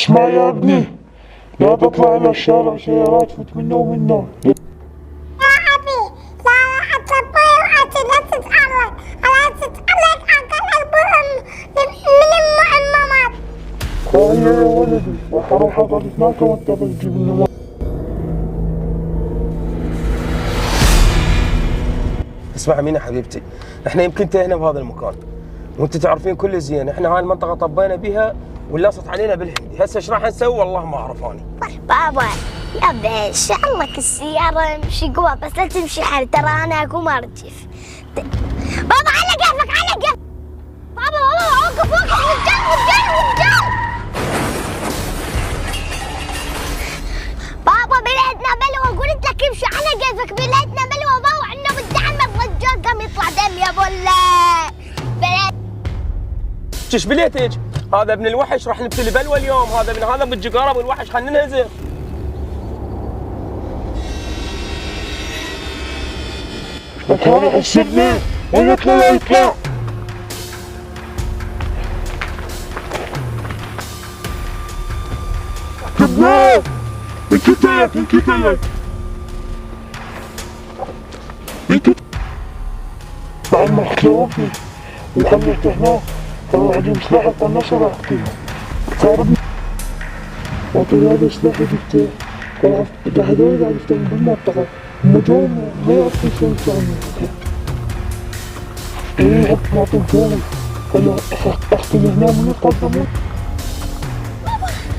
اسمع يا ابني، لا تطلع إلى الشارع سيارات فوت منا ومنا. يا أبي لا راح تطير وأنت لا تتحرك، لا تتحرك أقل من المعممات. هيا يا ولدي راح أروح أقعد هناك وأنت بتجيب لنا. اسمع مين يا حبيبتي، احنا يمكن تهنا بهذا المكان وانت تعرفين كل زين، احنا هاي المنطقه طبينا بها ولاصت علينا بالهندي، هسه ايش راح نسوي والله ما اعرف اني. بابا يا شغلك السيارة امشي قوة بس لا تمشي حال، ترى أنا أقوم أرجف. بابا على كيفك على كيفك. بابا وقف وجال. بابا بلادنا بلوى، قلت لك امشي على كيفك، بلادنا بلوى بابا، عندنا بالدعم الرجال قام يطلع دم يا بولا. ايش بليتك؟ هذا ابن الوحش راح نبتلي بلوى اليوم، هذا من هذا بالجقاره ابو الوحش خلينا ننهزم. تعال حسبني ويطلع لا يطلع. كذاب انكتلك بعد ما اختلفني وخليت هناك طلع لي سلاحك وانا شرحتك صاربني وطلع لي سلاحي جبته خلاص اذا هذول قاعد يفتحون بالمنطقة مجرم ما يعرفوا شو يسوون. ايه هيك ما تنفعون هلا اختي هنا من يقدمون.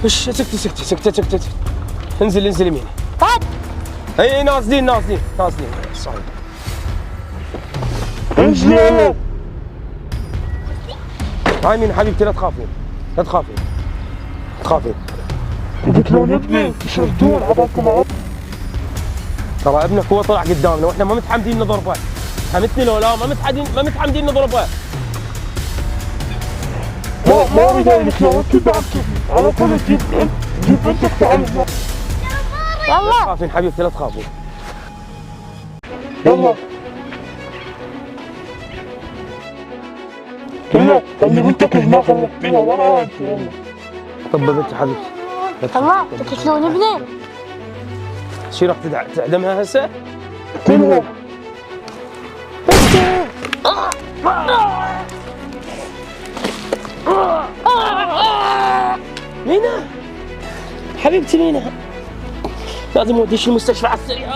ايش سكتي انزل يمين. اي نازلين صحيح. انزلوا هاي مين حبيبتي، لا تخافين قلت له ابني شردون عباكم عب. ترى ابنك هو طلع قدامنا واحنا ما متحمدين نضربه، فهمتني لو لا ما متحمدين نضربه. ما اريد اقول لك لو انت بعتني على طول جيب بنتك تعال هنا. لا تخافين حبيبتي لا تخافين. يلا خلي بنتك هنا خليها ورا انت. يلا طب بنتي حبيبتي الله تقتلون ابني. شي راح تعدمها هسه؟ كلها مينا حبيبتي مينا لازم اوديش المستشفى على السريع.